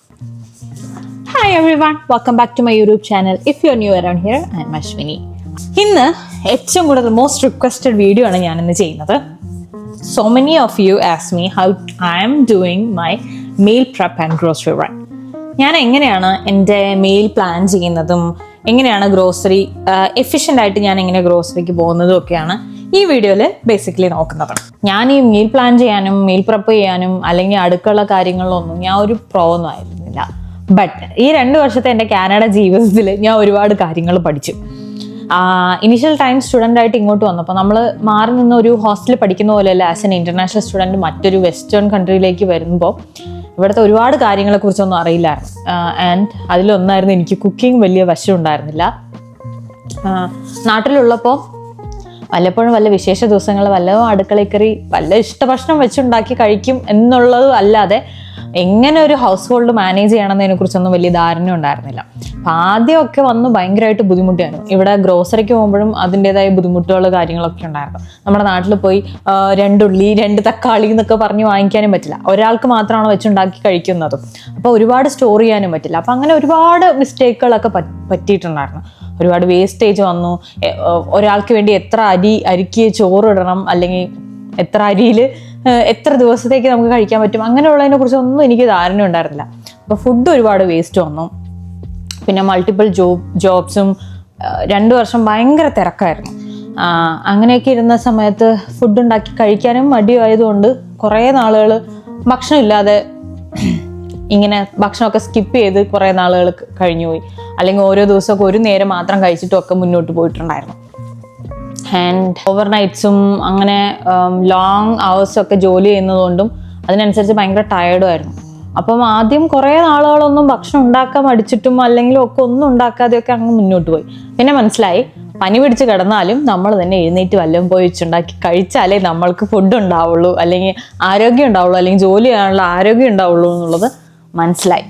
Hi everyone, welcome back to my YouTube channel. If you're new around here, I'm Ashwini. ഇന്ന് ഏറ്റവും കൂടുതൽ most requested video ആണ് ഞാനിന്ന് ചെയ്യുന്നത്. So many of you ask me how I am doing my meal prep and grocery run. ഞാൻ എങ്ങനെയാണ് എൻ്റെ mail plan ചെയ്യുന്നതും എങ്ങനെയാണ് ഗ്രോസറി എഫിഷ്യൻ്റ് ആയിട്ട് ഞാൻ എങ്ങനെ ഗ്രോസറിക്ക് പോകുന്നതും ഒക്കെയാണ് ഈ വീഡിയോയിൽ ബേസിക്കലി നോക്കുന്നത്. ഞാൻ ഈ മീൽ പ്ലാൻ ചെയ്യാനും മീൽ പ്രെപ്പ് ചെയ്യാനും അല്ലെങ്കിൽ അടുക്കള കാര്യങ്ങളിലൊന്നും ഞാൻ ഒരു പ്രോ ഒന്നും ആയിരുന്നില്ല. ബട്ട് ഈ 2 വർഷത്തെ എൻ്റെ കാനഡ ജീവിതത്തിൽ ഞാൻ ഒരുപാട് കാര്യങ്ങൾ പഠിച്ചു. ഇനീഷ്യൽ ടൈം സ്റ്റുഡൻ്റ് ആയിട്ട് ഇങ്ങോട്ട് വന്നപ്പോൾ നമ്മൾ മാറി നിന്ന് ഒരു ഹോസ്റ്റലിൽ പഠിക്കുന്ന പോലെയല്ല ആസ് എൻ ഇൻ്റർനാഷണൽ സ്റ്റുഡൻറ്റ് മറ്റൊരു വെസ്റ്റേൺ കൺട്രിയിലേക്ക് വരുമ്പോൾ ഇവിടുത്തെ ഒരുപാട് കാര്യങ്ങളെക്കുറിച്ചൊന്നും അറിയില്ലായിരുന്നു. ആൻഡ് അതിലൊന്നായിരുന്നു എനിക്ക് കുക്കിംഗ് വലിയ വശം ഉണ്ടായിരുന്നില്ല. നാട്ടിലുള്ളപ്പോൾ വല്ലപ്പോഴും വല്ല വിശേഷ ദിവസങ്ങൾ വല്ലതും അടുക്കളയിൽ കയറി വല്ല ഇഷ്ടഭക്ഷണം വെച്ചുണ്ടാക്കി കഴിക്കും എന്നുള്ളത് അല്ലാതെ എങ്ങനെ ഒരു ഹൗസ് ഹോൾഡ് മാനേജ് ചെയ്യണമെന്നതിനെ കുറിച്ചൊന്നും വലിയ ധാരണ ഉണ്ടായിരുന്നില്ല. അപ്പം ആദ്യമൊക്കെ വന്ന് ഭയങ്കരമായിട്ട് ബുദ്ധിമുട്ടായിരുന്നു. ഇവിടെ ഗ്രോസറിക്ക് പോകുമ്പോഴും അതിൻ്റെതായ ബുദ്ധിമുട്ടുകൾ കാര്യങ്ങളൊക്കെ ഉണ്ടായിരുന്നു. നമ്മുടെ നാട്ടിൽ പോയി 2 ഉള്ളി 2 തക്കാളി എന്നൊക്കെ പറഞ്ഞ് വാങ്ങിക്കാനും പറ്റില്ല. ഒരാൾക്ക് മാത്രമാണ് വെച്ചുണ്ടാക്കി കഴിക്കുന്നതും. അപ്പോൾ ഒരുപാട് സ്റ്റോർ ചെയ്യാനും പറ്റില്ല. അപ്പം അങ്ങനെ ഒരുപാട് മിസ്റ്റേക്കുകളൊക്കെ പറ്റിയിട്ടുണ്ടായിരുന്നു. ഒരുപാട് വേസ്റ്റേജ് വന്നു. ഒരാൾക്ക് വേണ്ടി എത്ര അരിക്ക് ചോറിടണം, അല്ലെങ്കിൽ എത്ര അരിയിൽ എത്ര ദിവസത്തേക്ക് നമുക്ക് കഴിക്കാൻ പറ്റും, അങ്ങനെയുള്ളതിനെ കുറിച്ചൊന്നും എനിക്ക് ധാരണ ഉണ്ടായിരുന്നില്ല. അപ്പോൾ ഫുഡ് ഒരുപാട് വേസ്റ്റ് വന്നു. പിന്നെ മൾട്ടിപ്പിൾ ജോബ്സും 2 വർഷം ഭയങ്കര തിരക്കായിരുന്നു. അങ്ങനെയൊക്കെ ഇരുന്ന സമയത്ത് ഫുഡ് ഉണ്ടാക്കി കഴിക്കാനും മടിയായതുകൊണ്ട് കുറേ നാളുകൾ ഭക്ഷണം ഇല്ലാതെ ഇങ്ങനെ ഭക്ഷണമൊക്കെ സ്കിപ്പ് ചെയ്ത് കുറേ നാളുകൾ കഴിഞ്ഞുപോയി. അല്ലെങ്കിൽ ഓരോ ദിവസമൊക്കെ ഒരു നേരം മാത്രം കഴിച്ചിട്ടുമൊക്കെ മുന്നോട്ട് പോയിട്ടുണ്ടായിരുന്നു. ആൻഡ് ഓവർ നൈറ്റ്സും അങ്ങനെ ലോങ് അവേഴ്സൊക്കെ ജോലി ചെയ്യുന്നതുകൊണ്ടും അതിനനുസരിച്ച് ഭയങ്കര ടയേർഡും ആയിരുന്നു. അപ്പം ആദ്യം കുറേ നാളുകളൊന്നും ഭക്ഷണം ഉണ്ടാക്കാൻ മടിച്ചിട്ടും അല്ലെങ്കിൽ ഒക്കെ ഒന്നും ഉണ്ടാക്കാതെയൊക്കെ അങ്ങ് മുന്നോട്ട് പോയി. പിന്നെ മനസ്സിലായി, പനി പിടിച്ച് കിടന്നാലും നമ്മൾ തന്നെ എഴുന്നേറ്റ് വല്ലതും പോയി വെച്ചുണ്ടാക്കി കഴിച്ചാലേ നമ്മൾക്ക് ഫുഡ് ഉണ്ടാവുള്ളൂ, അല്ലെങ്കിൽ ആരോഗ്യം ഉണ്ടാവുള്ളൂ, അല്ലെങ്കിൽ ജോലി ചെയ്യാനുള്ള ആരോഗ്യം ഉണ്ടാവുള്ളൂ എന്നുള്ളത് മനസ്സിലായി.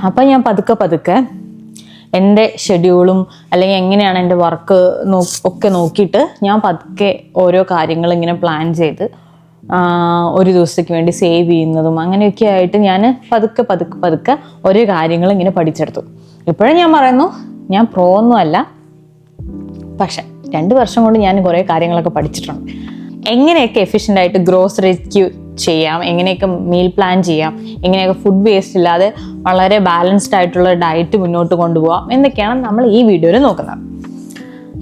അപ്പം ഞാൻ പതുക്കെ എൻ്റെ ഷെഡ്യൂളും അല്ലെങ്കിൽ എങ്ങനെയാണ് എൻ്റെ വർക്ക് ഒക്കെ നോക്കിയിട്ട് ഞാൻ പതുക്കെ ഓരോ കാര്യങ്ങൾ ഇങ്ങനെ പ്ലാൻ ചെയ്ത് ഒരു ദിവസത്തേക്ക് വേണ്ടി സേവ് ചെയ്യുന്നതും അങ്ങനെയൊക്കെ ആയിട്ട് ഞാൻ പതുക്കെ ഓരോ കാര്യങ്ങൾ ഇങ്ങനെ പഠിച്ചെടുത്തു. ഇപ്പോഴും ഞാൻ പറയുന്നു, ഞാൻ പ്രോ ഒന്നും അല്ല, പക്ഷെ 2 വർഷം കൊണ്ട് ഞാൻ കുറേ കാര്യങ്ങളൊക്കെ പഠിച്ചിട്ടുണ്ട്. എങ്ങനെയൊക്കെ എഫിഷ്യൻ്റ് ആയിട്ട് ഗ്രോസറിക്ക് ചെയ്യാം, എങ്ങനെയൊക്കെ മീൽ പ്ലാൻ ചെയ്യാം, എങ്ങനെയൊക്കെ ഫുഡ് വേസ്റ്റ് ഇല്ലാതെ വളരെ ബാലൻസ്ഡ് ആയിട്ടുള്ള ഡയറ്റ് മുന്നോട്ട് കൊണ്ടുപോകാം എന്നൊക്കെയാണ് നമ്മൾ ഈ വീഡിയോയിൽ നോക്കുന്നത്.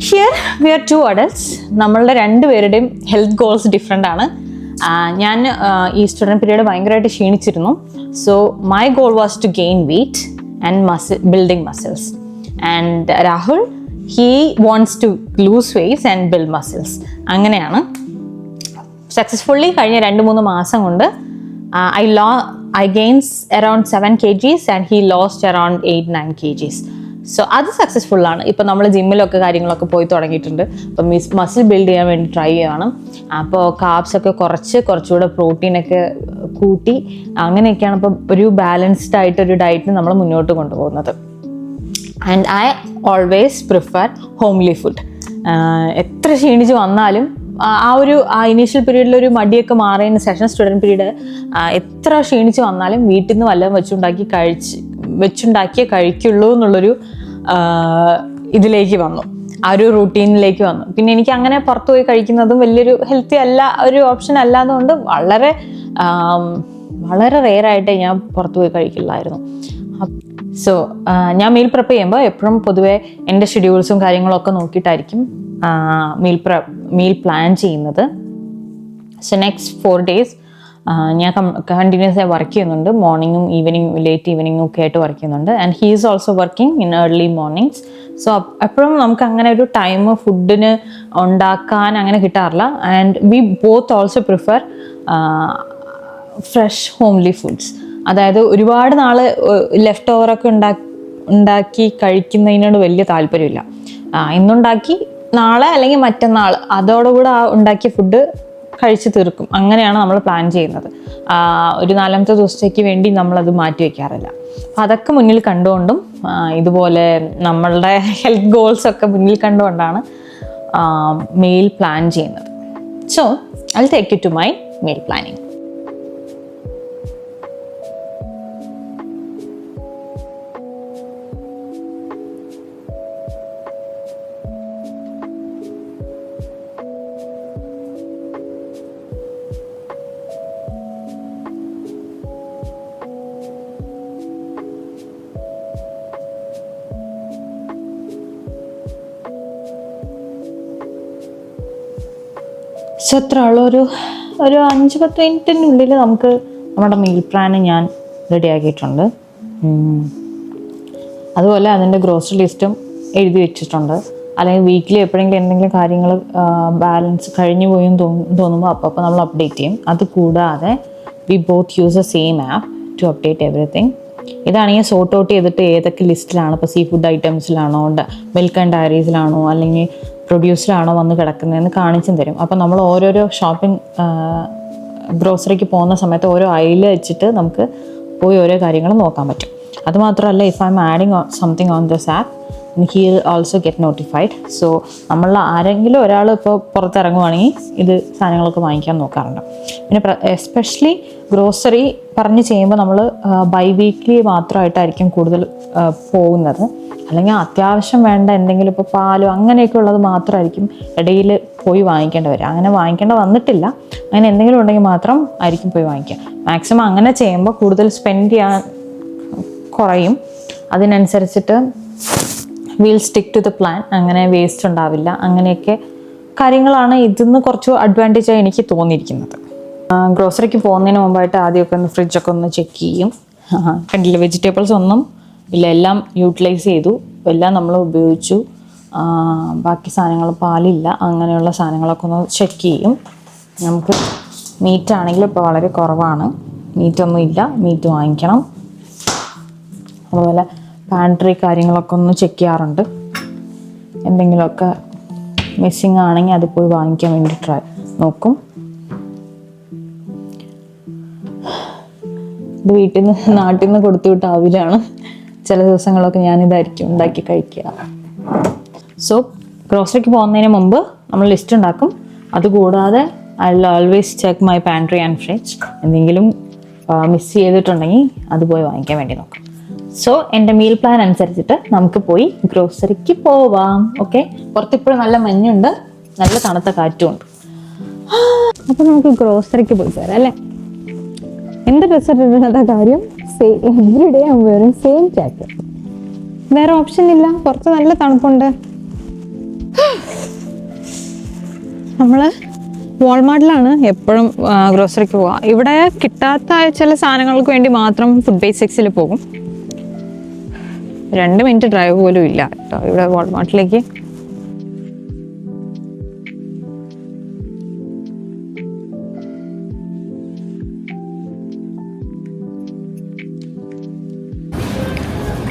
Here we are 2 adults. നമ്മളുടെ 2 പേരുടെയും ഹെൽത്ത് ഗോൾസ് ഡിഫറെൻ്റ് ആണ്. ഞാൻ ഈ സ്റ്റുഡൻറ്റ് പീരീഡ് ഭയങ്കരമായിട്ട് ക്ഷീണിച്ചിരുന്നു. So my goal was to gain weight and building muscles. And Rahul he wants to lose weights and build muscles. അങ്ങനെയാണ് സക്സസ്ഫുള്ളി കഴിഞ്ഞ 2-3 മാസം കൊണ്ട് I gained around 7 kgs and he lost around 8-9 kgs. So അത് സക്സസ്ഫുള്ളാണ്. ഇപ്പം നമ്മൾ ജിമ്മിലൊക്കെ കാര്യങ്ങളൊക്കെ പോയി തുടങ്ങിയിട്ടുണ്ട്. അപ്പം മസിൽ ബിൽഡ് ചെയ്യാൻ വേണ്ടി ട്രൈ ചെയ്യണം. അപ്പോൾ കാർബ്സൊക്കെ കുറച്ചുകൂടെ പ്രോട്ടീനൊക്കെ കൂട്ടി അങ്ങനെയൊക്കെയാണ് ഇപ്പം ഒരു ബാലൻസ്ഡ് ആയിട്ടൊരു ഡയറ്റിന് നമ്മൾ മുന്നോട്ട് കൊണ്ടുപോകുന്നത്. And I always prefer homely food. എത്ര ക്ഷീണിച്ച് വന്നാലും ആ ഇനീഷ്യൽ പീരീഡിലൊരു മടിയൊക്കെ മാറിയതിന് ശേഷം സ്റ്റുഡൻറ്റ് പീരീഡ് എത്ര ക്ഷീണിച്ച് വന്നാലും വീട്ടിൽ നിന്ന് വല്ലതും വെച്ചുണ്ടാക്കിയേ കഴിക്കുള്ളൂ എന്നുള്ളൊരു ഇതിലേക്ക് വന്നു, ആ ഒരു റൂട്ടീനിലേക്ക് വന്നു. പിന്നെ എനിക്ക് അങ്ങനെ പുറത്തു പോയി കഴിക്കുന്നതും വലിയൊരു ഹെൽത്തി അല്ല, ഒരു ഓപ്ഷൻ അല്ലാത്തതുകൊണ്ട് വളരെ റെയറായിട്ടേ ഞാൻ പുറത്തു പോയി കഴിക്കില്ലായിരുന്നു. സോ ഞാൻ മീൽ പ്രെപ്പ് ചെയ്യുമ്പോൾ എപ്പോഴും പൊതുവെ എൻ്റെ ഷെഡ്യൂൾസും കാര്യങ്ങളൊക്കെ നോക്കിയിട്ടായിരിക്കും മീൽ പ്ലാൻ ചെയ്യുന്നത്. സോ നെക്സ്റ്റ് 4 days ഞാൻ കണ്ടിന്യൂസ് ആയി വർക്ക് ചെയ്യുന്നുണ്ട്. മോർണിംഗും ലേറ്റ് ഈവനിങ്ങും ഒക്കെ ആയിട്ട് വർക്ക് ചെയ്യുന്നുണ്ട്. And he is also working in early mornings. So എപ്പോഴും നമുക്ക് അങ്ങനെ ഒരു ടൈം ഫുഡിന് ഉണ്ടാക്കാൻ അങ്ങനെ കിട്ടാറില്ല. And we both also prefer fresh homely foods. അതായത് ഒരുപാട് നാൾ ലെഫ്റ്റ് ഓവറൊക്കെ ഉണ്ടാക്കി കഴിക്കുന്നതിനോട് വലിയ താല്പര്യമില്ല. ഇന്നുണ്ടാക്കി നാളെ അല്ലെങ്കിൽ മറ്റന്നാൾ അതോടുകൂടെ ഉണ്ടാക്കിയ ഫുഡ് കഴിച്ച് തീർക്കും. അങ്ങനെയാണ് നമ്മൾ പ്ലാൻ ചെയ്യുന്നത്. ഒരു 4-ാമത്തെ ദിവസത്തേക്ക് വേണ്ടി നമ്മളത് മാറ്റി വയ്ക്കാറില്ല. അപ്പം അതൊക്കെ മുന്നിൽ കണ്ടുകൊണ്ടും ഇതുപോലെ നമ്മളുടെ ഹെൽത്ത് ഗോൾസൊക്കെ മുന്നിൽ കണ്ടുകൊണ്ടാണ് മീൽ പ്ലാൻ ചെയ്യുന്നത്. So I'll take you to my meal planning. So അത്ര ഉള്ളൊരു 5-10 മിനിറ്റിനുള്ളിൽ നമുക്ക് നമ്മുടെ മീൽ പ്ലാന് ഞാൻ റെഡിയാക്കിയിട്ടുണ്ട്. അതുപോലെ അതിൻ്റെ ഗ്രോസറി ലിസ്റ്റും എഴുതി വെച്ചിട്ടുണ്ട്. അല്ലെങ്കിൽ വീക്കിലി എപ്പോഴെങ്കിലും എന്തെങ്കിലും കാര്യങ്ങൾ ബാലൻസ് കഴിഞ്ഞു പോയെന്ന് തോന്നുമ്പോൾ അപ്പോൾ നമ്മൾ അപ്ഡേറ്റ് ചെയ്യും. അതുകൂടാതെ we both use a same app to update everything. ഇതാണെങ്കിൽ സോർട്ട് ഔട്ട് ചെയ്തിട്ട് ഏതൊക്കെ ലിസ്റ്റിലാണ്, ഇപ്പോൾ സീ ഫുഡ് ഐറ്റംസിലാണോ, മിൽക്ക് ആൻഡ് ഡയറീസിലാണോ അല്ലെങ്കിൽ പ്രൊഡ്യൂസിലാണോ വന്ന് കിടക്കുന്നതെന്ന് കാണിച്ചും തരും. അപ്പോൾ നമ്മൾ ഓരോരോ ഷോപ്പിംഗ് ഗ്രോസറിക്ക് പോകുന്ന സമയത്ത് ഓരോ അയൽ വെച്ചിട്ട് നമുക്ക് പോയി ഓരോ കാര്യങ്ങൾ നോക്കാൻ പറ്റും. അതുമാത്രമല്ല, if I M adding something on this app he will also get notified. So നമ്മൾ ആരെങ്കിലും ഒരാൾ ഇപ്പോൾ പുറത്തിറങ്ങുവാണെങ്കിൽ ഇത് സാധനങ്ങളൊക്കെ വാങ്ങിക്കാൻ നോക്കാറുണ്ട്. പിന്നെ എസ്പെഷ്യലി ഗ്രോസറി പറഞ്ഞ് ചെയ്യുമ്പോൾ നമ്മൾ ബൈ വീക്ക്ലി മാത്രമായിട്ടായിരിക്കും കൂടുതൽ പോകുന്നത്. അല്ലെങ്കിൽ അത്യാവശ്യം വേണ്ട എന്തെങ്കിലും ഇപ്പോൾ പാലോ അങ്ങനെയൊക്കെ ഉള്ളത് മാത്രമായിരിക്കും ഇടയിൽ പോയി വാങ്ങിക്കേണ്ടി വരിക. അങ്ങനെ വാങ്ങിക്കേണ്ട വന്നിട്ടില്ല. അങ്ങനെ എന്തെങ്കിലും ഉണ്ടെങ്കിൽ മാത്രം ആയിരിക്കും പോയി വാങ്ങിക്കുക. മാക്സിമം അങ്ങനെ ചെയ്യുമ്പോൾ കൂടുതൽ സ്പെൻഡ് ചെയ്യാൻ കുറയും. അതിനനുസരിച്ചിട്ട് will stick to the plan. അങ്ങനെ വേസ്റ്റ് ഉണ്ടാവില്ല. അങ്ങനെയൊക്കെ കാര്യങ്ങളാണ് ഇതിന്ന് കുറച്ച് അഡ്വാൻറ്റേജായി എനിക്ക് തോന്നിയിരിക്കുന്നത്. ഗ്രോസറിക്ക് പോകുന്നതിന് മുമ്പായിട്ട് ആദ്യമൊക്കെ ഒന്ന് ഫ്രിഡ്ജൊക്കെ ഒന്ന് ചെക്ക് ചെയ്യും. കണ്ടില്ല, വെജിറ്റബിൾസ് ഒന്നും ഇല്ല, എല്ലാം യൂട്ടിലൈസ് ചെയ്തു, എല്ലാം നമ്മൾ ഉപയോഗിച്ചു. ബാക്കി സാധനങ്ങൾ പാലില്ല, അങ്ങനെയുള്ള സാധനങ്ങളൊക്കെ ഒന്ന് ചെക്ക് ചെയ്യും. നമുക്ക് മീറ്റാണെങ്കിലും ഇപ്പോൾ വളരെ കുറവാണ്, മീറ്റൊന്നും ഇല്ല, മീറ്റ് വാങ്ങിക്കണം. അതുപോലെ പാൻട്രി കാര്യങ്ങളൊക്കെ ഒന്ന് ചെക്ക് ചെയ്യാറുണ്ട്. എന്തെങ്കിലുമൊക്കെ മിസ്സിങ് ആണെങ്കിൽ അത് പോയി വാങ്ങിക്കാൻ വേണ്ടി നോക്കും. ഇത് വീട്ടിൽ നിന്ന് നാട്ടിൽ നിന്ന് കൊടുത്തു വിട്ട അവിലാണ്. ചില ദിവസങ്ങളൊക്കെ ഞാനിതായിരിക്കും ഉണ്ടാക്കി കഴിക്കുക. സോ ഗ്രോസറിക്ക് പോകുന്നതിന് മുമ്പ് നമ്മൾ ലിസ്റ്റ് ഉണ്ടാക്കും. അതുകൂടാതെ I will always check my pantry and fridge. എന്തെങ്കിലും മിസ് ചെയ്തിട്ടുണ്ടെങ്കിൽ അത് പോയി വാങ്ങിക്കാൻ വേണ്ടി നോക്കും. സോ എൻ്റെ മീൽ പ്ലാൻ അനുസരിച്ചിട്ട് നമുക്ക് പോയി ഗ്രോസറിക്ക് പോവാം. ഓക്കെ, പുറത്തിപ്പോഴും നല്ല മഞ്ഞുണ്ട്, നല്ല തണുത്ത കാറ്റും ഉണ്ട്. അപ്പോൾ നമുക്ക് ഗ്രോസറിക്ക് പോയി തരാം അല്ലേ? എൻ്റെ ഡ്രസ്സ് ഇടുന്നതാ കാര്യം. Every day I am wearing same jacket. വേറെ ഓപ്ഷൻ ഇല്ല, പുറത്ത് നല്ല തണുപ്പുണ്ട്. നമ്മൾ വാൾമാർട്ടിലാണ് എപ്പോഴും ഗ്രോസറിക്ക് പോവുക. ഇവിടെ കിട്ടാത്ത ചില സാധനങ്ങൾക്ക് വേണ്ടി മാത്രം ഫുഡ് ബേസിക്സിൽ പോകും. 2 മിനിറ്റ് ഡ്രൈവ് പോലും ഇല്ല കേട്ടോ ഇവിടെ വാൾമാർട്ടിലേക്ക്.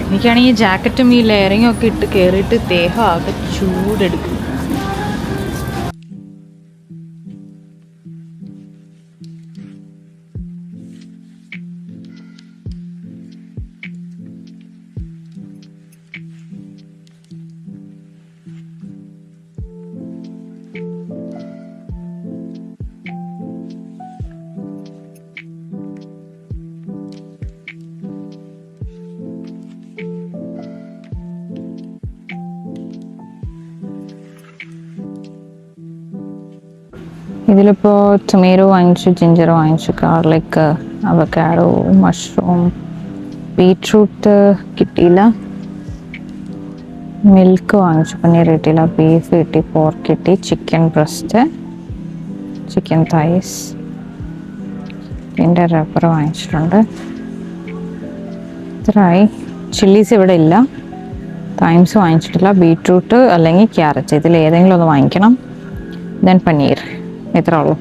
എനിക്കാണെങ്കിൽ ജാക്കറ്റും ഈ ലെയറിങ്ങും ഒക്കെ ഇട്ട് കയറിയിട്ട് ദേഹം ആകെ ചൂടെടുക്കും. ഇതിലിപ്പോൾ ടൊമാറ്റോ വാങ്ങിച്ചു, ജിഞ്ചർ വാങ്ങിച്ചു, ഗാർലിക്, അവക്കാഡോ, മഷ്റൂം, ബീട്രൂട്ട് കിട്ടിയില്ല, മിൽക്ക് വാങ്ങിച്ചു, പനീർ കിട്ടിയില്ല, ബീഫ് കിട്ടി, പോർക്ക് കിട്ടി, ചിക്കൻ ബ്രസ്റ്റ്, ചിക്കൻ തൈസ്, പിന്നെ റബ്ബർ വാങ്ങിച്ചിട്ടുണ്ട്. ഇത്രയായി. ചില്ലീസ് ഇവിടെ ഇല്ല, തൈംസ് വാങ്ങിച്ചിട്ടില്ല, ബീട്രൂട്ട് അല്ലെങ്കിൽ ക്യാരറ്റ്, ഇതിൽ ഏതെങ്കിലും ഒന്ന് വാങ്ങിക്കണം. ദെൻ പനീർ. ഇത്ര ഉള്ളൂ.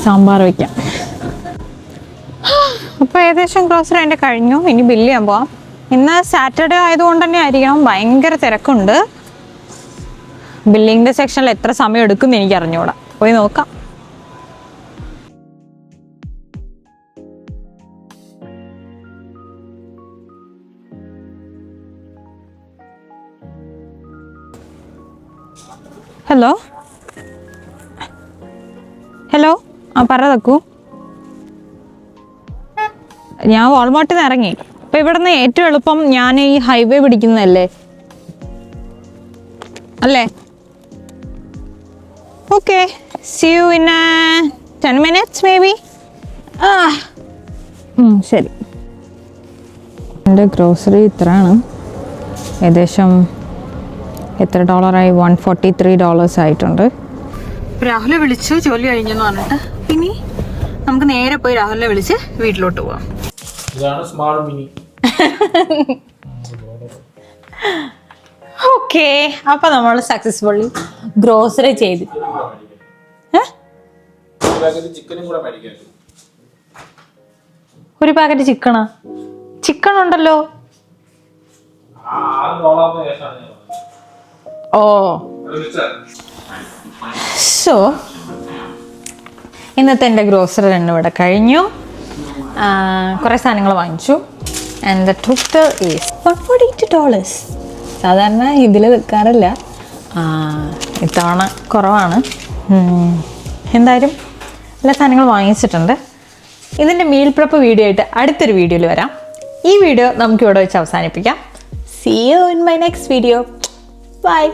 സാമ്പാർ വയ്ക്കാം. അപ്പോൾ ഏകദേശം ഗ്രോസറി എൻ്റെ കഴിഞ്ഞു. ഇനി ബില്ല് ചെയ്യാൻ പോവാം. ഇന്ന് സാറ്റർഡേ ആയതുകൊണ്ട് തന്നെ ആയിരിക്കണം ഭയങ്കര തിരക്കുണ്ട്. ബില്ലിങ്ങിൻ്റെ സെക്ഷനിൽ എത്ര സമയം എടുക്കും എനിക്ക് അറിഞ്ഞുകൂടാ. പോയി നോക്കാം. ഹലോ ഹലോ, പറ തക്കു. ഞാൻ വാൾമാർട്ടിൽ നിന്ന് ഇറങ്ങി. അപ്പം ഇവിടെ നിന്ന് ഏറ്റവും എളുപ്പം ഞാൻ ഈ ഹൈവേ പിടിക്കുന്നതല്ലേ അല്ലേ? Okay, see you in 10 minutes maybe. ശരി. എൻ്റെ ഗ്രോസറി ഇത്രയാണ്. ഏകദേശം എത്ര ഡോളറായി? $143 ആയിട്ടുണ്ട്. രാഹുലെ വിളിച്ചു ജോലി കഴിഞ്ഞെന്ന് പറഞ്ഞിട്ട്. ഇനി നമുക്ക് നേരെ പോയി രാഹുലിനെ വിളിച്ച് വീട്ടിലോട്ട് പോവാം. ഓക്കെ, അപ്പൊ നമ്മൾ സക്സസ്ഫുള്ളി ഗ്രോസറി ചെയ്തു. ഒരു പാക്കറ്റ് ചിക്കണാ? ചിക്കൻ ഉണ്ടല്ലോ. ഓ, സോ ഇന്നത്തെ എൻ്റെ ഗ്രോസറി റൺ ഇവിടെ കഴിഞ്ഞു. കുറേ സാധനങ്ങൾ വാങ്ങിച്ചു. And the total is $148. സാധാരണ ഇതിൽ വെക്കാറില്ല, ഇത്തവണ കുറവാണ്. എന്തായാലും എല്ലാ സാധനങ്ങളും വാങ്ങിച്ചിട്ടുണ്ട്. ഇതിൻ്റെ മീൽ പ്രപ്പ് വീഡിയോ ആയിട്ട് അടുത്തൊരു വീഡിയോയിൽ വരാം. ഈ വീഡിയോ നമുക്കിവിടെ വെച്ച് അവസാനിപ്പിക്കാം. See you in my next video. Bye.